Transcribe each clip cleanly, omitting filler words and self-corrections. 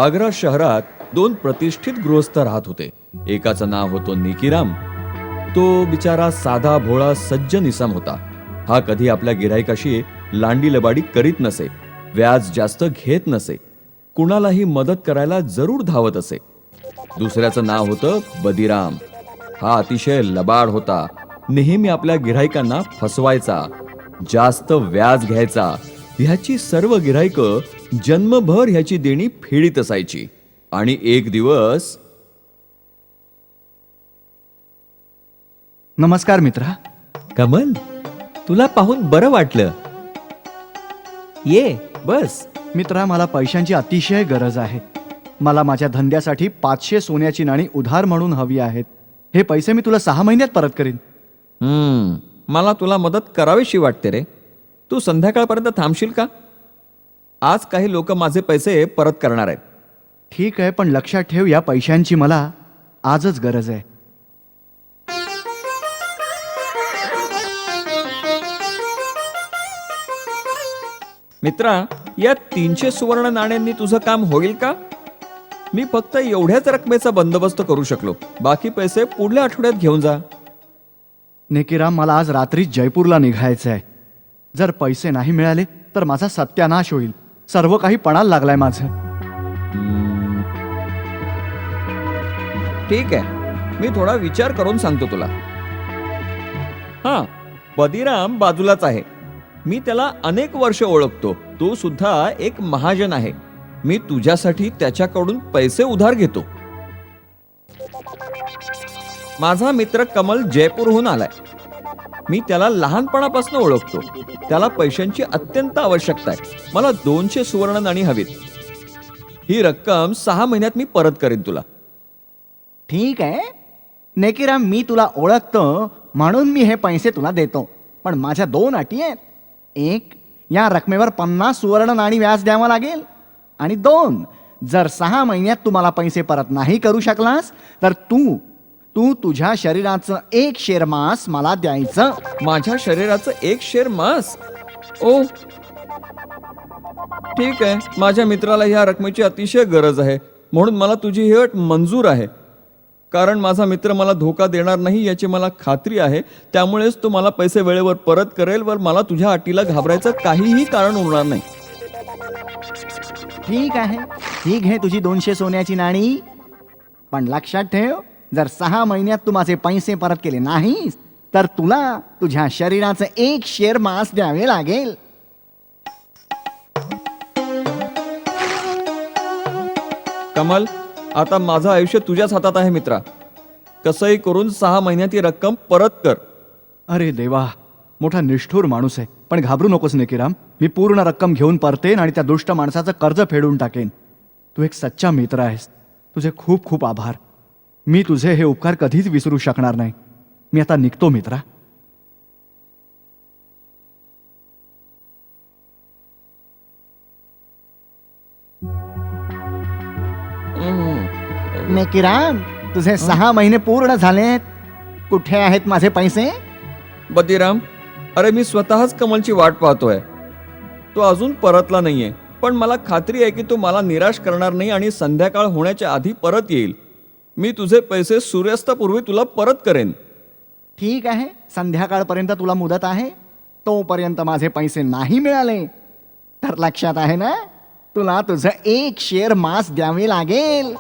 आग्रा शहरात दोन प्रतिष्ठित गृहस्थ राहत होते. एकाचं नाव होतं निकीराम. तो बिचारा साधा भोळा सज्जन इसम होता. हा कधी आपल्या गिऱ्हाईकाशी लांडी लबाडी करीत नसे, व्याज जास्त घेत नसे, कुणालाही मदत करायला जरूर धावत असे. दुसऱ्याचं नाव होतं बदिराम. हा अतिशय लबाड होता. नेहमी आपल्या गिऱ्हाईकांना फसवायचा, जास्त व्याज घ्यायचा. ह्याची सर्व गिऱ्हाईकं जन्मभर ह्याची देणी फेडीत असायची. आणि एक दिवस, नमस्कार मित्रा. कमल, तुला पाहून बरं वाटलं. ये बस. मित्रा, मला पैशांची अतिशय गरज आहे. मला माझ्या धंद्यासाठी 500 सोन्याची नाणी उधार म्हणून हवी आहेत. हे पैसे मी तुला 6 महिन्यात परत करीन. मला तुला मदत करावीशी वाटते रे. तू संध्याकाळपर्यंत थांबशील का? आज काही लोक माझे पैसे परत करणार आहेत. ठीक आहे, पण लक्षात ठेव, या पैशांची मला आजच गरज आहे. मित्रा, या 300 सुवर्ण नाण्यांनी तुझं काम होईल का? मी फक्त एवढ्याच रकमेचा बंदोबस्त करू शकलो. बाकी पैसे पुढल्या आठवड्यात घेऊन जा. नेकीराम, मला आज रात्री जयपूरला निघायचं आहे. जर पैसे नाही मिळाले तर माझा सत्यानाश होईल. सर्व काही पणाला लागलाय माझं. ठीक आहे, मी थोडा विचार करून सांगतो तुला. हा, बदिराम बाजूलाच आहे. मी त्याला अनेक वर्ष ओळखतो. तो सुद्धा एक महाजन आहे. मी तुझ्यासाठी त्याच्याकडून पैसे उधार घेतो. माझा मित्र कमल जयपूरहून आलाय. मी त्याला लहानपणापासून ओळखतो. त्याला पैशांची अत्यंत आवश्यकता आहे. मला 200 सुवर्ण नाणी हवीत. ही रक्कम 6 महिन्यात मी परत करीन तुला. ठीक आहे नेकीराम, मी तुला ओळखतो म्हणून मी हे पैसे तुला देतो. पण माझ्या 2 अटी आहेत. एक, या रकमेवर 50 सुवर्ण नाणी व्याज द्यावं लागेल. आणि 2, जर 6 महिन्यात तू मला पैसे परत नाही करू शकलास तर तू तुझ्या शरीराचं 1 शेर मांस मला द्यायचं. माझ्या शरीराचं 1 शेर मांस? ओ, ठीक आहे. माझ्या मित्राला ह्या रकमेची अतिशय गरज आहे, म्हणून मला तुझी ही अट मंजूर आहे. कारण माझा मित्र मला धोका देणार नाही याची मला खात्री आहे. त्यामुळेच तो मला पैसे वेळेवर परत करेल. वर मला तुझ्या अटीला घाबरायचं काहीही कारण उरणार नाही. ठीक आहे, ही घे तुझी 200 सोन्याची नाणी. पण लक्षात ठेव, जर 6 महिन्यात तू माझे पैसे परत केले नाहीस तर तुला तुझ्या शरीराचं 1 शेर मांस द्यावे लागेल. कमल, आता माझं आयुष्य तुझ्याच हातात आहे मित्रा. कसंही करून 6 महिन्यात ही रक्कम परत कर. अरे देवा, मोठा निष्ठुर माणूस आहे. पण घाबरू नकोस नेकीराम, मी पूर्ण रक्कम घेऊन परतेन आणि त्या दुष्ट माणसाचं कर्ज फेडून टाकेन. तू एक सच्चा मित्र आहेस. तुझे खूप खूप आभार. मी तुझे हे उपकार कधीच विसरू शकणार नाही. मी आता निघतो मित्रा. नेकीराम, तुझे 6 महिने पूर्ण झालेत. कुठे आहेत माझे पैसे? बदिराम, अरे मी स्वतःच कमलची वाट पाहतोय. तो अजून परतला नाहीये. पण मला खात्री आहे की तो मला निराश करणार नाही आणि संध्याकाळ होण्याच्या आधी परत येईल. मी तुझे पैसे सूर्यास्तापूर्वी तुला परत करेन. ठीक आहे, संध्याकाळपर्यंत तुला मुदत आहे. तोपर्यंत माझे पैसे नाही मिळाले तर लक्षात आहे ना, तुला तुझं 1 शेर मांस द्यावे लागेल.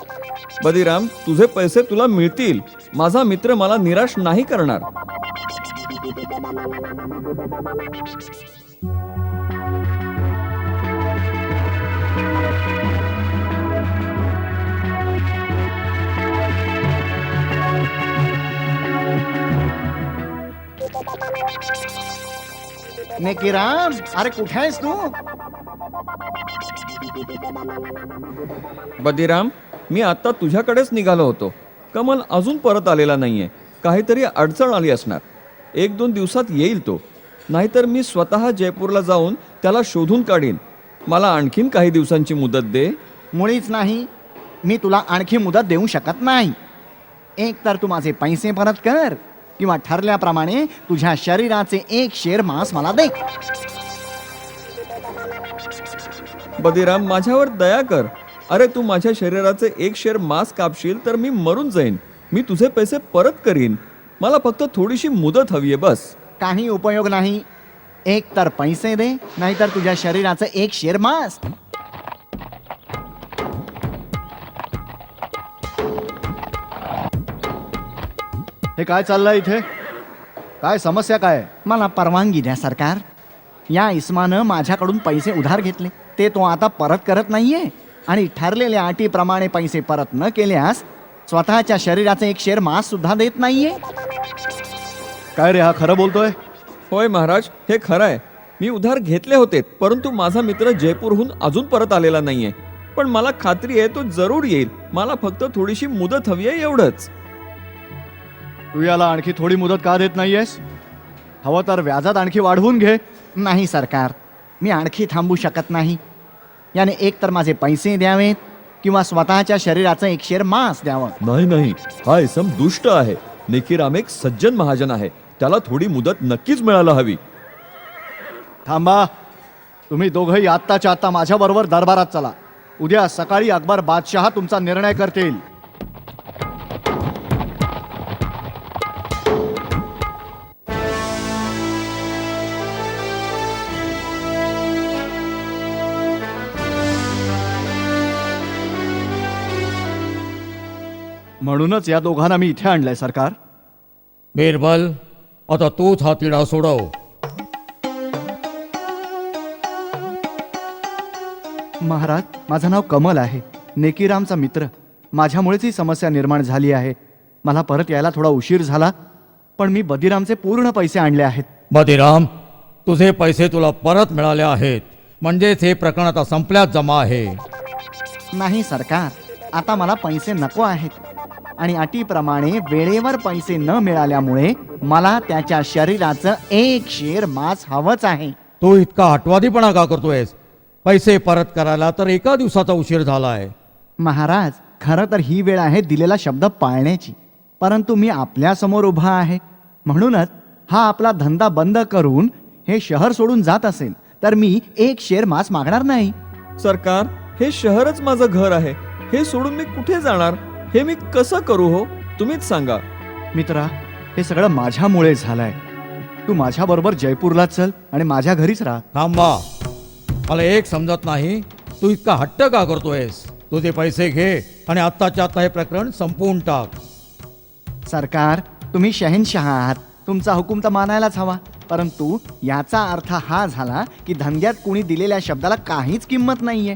बदिराम, तुझे पैसे तुला मिळतील. माझा मित्र मला निराश नाही करणार. नेकीराम, अरे कुठे आहेस तू? बदिराम, मी आता तुझ्याकडेच निघालो होतो. कमल अजून परत आलेला नाहीये. काहीतरी अडचण आली असणार. 1-2 दिवसात येईल तो. नाहीतर मी स्वतः जयपूरला जाऊन त्याला शोधून काढीन. मला आणखीन काही दिवसांची मुदत दे. मुळीच नाही. मी तुला आणखी मुदत देऊ शकत नाही. एक तर तू माझे पैसे परत कर किंवा ठरल्याप्रमाणे तुझ्या शरीराचे 1 शेर मांस मला दे. बदिराम, माझ्यावर दया कर. अरे तू माझ्या शरीराचे एक शेर मांस कापशील तर मी मरून जाईन. मी तुझे पैसे परत करीन. मला फक्त थोडीशी मुदत हवीये बस. काही उपयोग नाही. एक तर पैसे दे, नाहीतर तुझ्या शरीराचं एक शेर मांस. हे काय चाललंय इथे? काय समस्या काय? मला परवानगी द्या सरकार. या इस्मानं माझ्याकडून पैसे उधार घेतले, ते तो आता परत करत नाहीये आणि ठरलेल्या अटीप्रमाणे पैसे परत न केल्यास स्वतःच्या शरीराचे एक शेर मांस सुद्धा देत नाहीये. काय रे, हा खरं बोलतोय? होय महाराज, हे खरं आहे. मी उधार घेतले होते, परंतु माझा मित्र जयपूरहून अजून परत आलेला नाहीये. पण मला खात्री आहे तो जरूर येईल. मला फक्त थोडीशी मुदत हवी आहे, एवढंच. तू याला आणखी थोडी मुदत का देत नाहीयेस? हवं तर व्याजात आणखी वाढवून घे. नाही सरकार, मी आणखी थांबू शकत नाही. याने एक तर माझे पैसे द्यावेत किंवा स्वतःच्या शरीराचं एक शेर मांस द्यावं. नाही नाही, हा इसम दुष्ट आहे. नेकीराम एक सज्जन महाजन आहे. त्याला थोडी मुदत नक्कीच मिळायला हवी. थांबा. तुम्ही दोघंही आत्ताच्या आत्ता माझ्याबरोबर दरबारात चला. उद्या सकाळी अकबर बादशहा तुमचा निर्णय करतील. म्हणूनच या दोघांना मी इथे आणलंय सरकार. बिरबल, आता तूच हा तिढा सोडव. महाराज, माझं नाव कमल आहे, नेकीरामचा मित्र. माझ्यामुळेच ही समस्या निर्माण झाली आहे. मला परत यायला थोडा उशीर झाला, पण मी बदिरामचे पूर्ण पैसे आणले आहेत. बदिराम, तुझे पैसे तुला परत मिळाले आहेत. म्हणजेच हे प्रकरण आता संपल्यात जमा आहे. नाही सरकार, आता मला पैसे नको आहेत आणि अटीप्रमाणे वेळेवर पैसे न मिळाल्यामुळे मला त्याच्या शरीराचं एक शेर मांस हवंच आहे. तू इतका हटवादीपणा का करतोयस? पैसे परत करायला तर एका दिवसाचा उशीर झालाय. महाराज, खरं तर ही वेळ आहे दिलेला शब्द पाळण्याची. परंतु मी आपल्या समोर उभा आहे, म्हणूनच हा आपला धंदा बंद करून हे शहर सोडून जात असेल तर मी एक शेर मांस मागणार नाही. सरकार, हे शहरच माझं घर आहे. हे सोडून मी कुठे जाणार? हे मी कसं करू हो? तुम्हीच सांगा. मित्रा, हे सगळं माझ्यामुळे झालंय. तू माझ्याबरोबर जयपूरला चल आणि माझ्या घरीच राहा. थांबा. मला एक समजत नाही, तू इतका हट्ट का करतोयस? तुझे पैसे घे आणि आत्ताच्या आत्ता हे प्रकरण संपवून टाक. सरकार, तुम्ही शहेनशाह आहात, तुमचा हुकूम तर मानायलाच हवा. परंतु याचा अर्थ हा झाला की धंद्यात कुणी दिलेल्या शब्दाला काहीच किंमत नाहीये.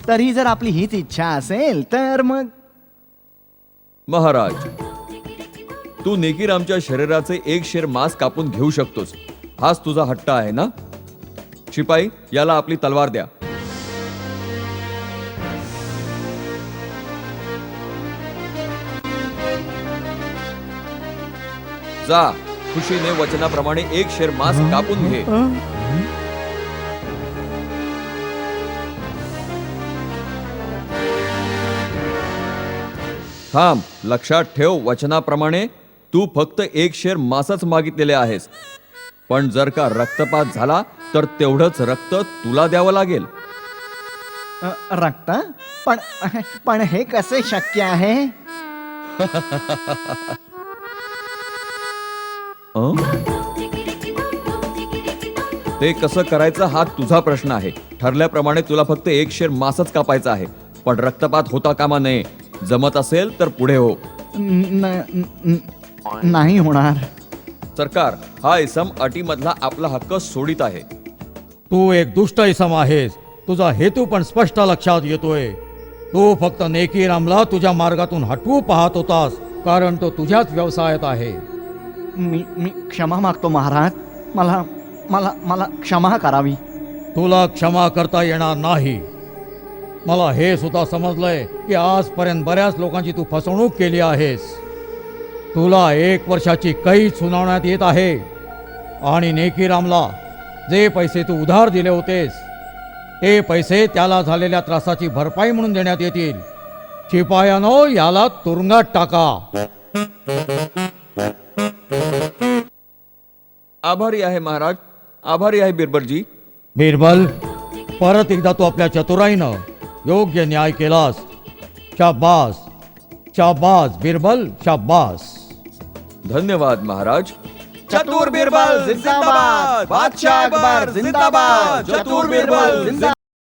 तरी जर आपली हीच इच्छा असेल तर मग. महाराज, तू नेकीरामच्या शरीराचे एक शेर मांस कापून घेऊ शकतोस. हाच तुझा हट्ट आहे ना? शिपाई, याला आपली तलवार द्या. जा, खुशीने वचनाप्रमाणे एक शेर मांस कापून घे. थांब, लक्षात ठेव, वचनाप्रमाणे तू फक्त एक शेर मांसच मागितलेले आहेस. पण जर का रक्तपात झाला तर तेवढंच रक्त तुला द्यावं लागेल. रक्त? पण पण हे कसे शक्य आहे? अं? ते कसं करायचं हा तुझा प्रश्न आहे. ठरल्याप्रमाणे तुला फक्त एक शेर मांसच कापायचा आहे. पण रक्तपात होता कामा नये. जमत असेल तर पुढे हो. नाही होणार. सरकार, हा इसम अटीमधला आपला हक्क सोडित आहे. तू एक दुष्ट इसम आहेस. तुझा हेतू पण स्पष्ट लक्षात येतोय. तू फक्त नेकीरामला तुझ्या मार्गातून हटवू पाहत होतास, कारण तो तुझ्याच व्यवसायात आहे. मी क्षमा मागतो महाराज. मला मला मला क्षमा करावी. तुला क्षमा करता येणार नाही. मला हे सुद्धा समजलंय की आजपर्यंत बऱ्याच लोकांची तू फसवणूक केली आहेस. तुला 1 वर्षाची कैद सुनावण्यात येत आहे आणि नेकीरामला जे पैसे तू उधार दिले होतेस ते पैसे त्याला झालेल्या त्रासाची भरपाई म्हणून देण्यात येतील. शिपायानो, याला तुरुंगात टाका. आभारी आहे महाराज, आभारी आहे बिरबलजी. बिरबल, परत एकदा तू आपल्या चतुराईनं योग्य न्याय केलास. शाबास शाबास बिरबल, शाबास. धन्यवाद महाराज. चतुर बिरबल जिंदाबाद, बादशाह अकबर जिंदाबाद, चतुर बिरबल जिंदाबाद.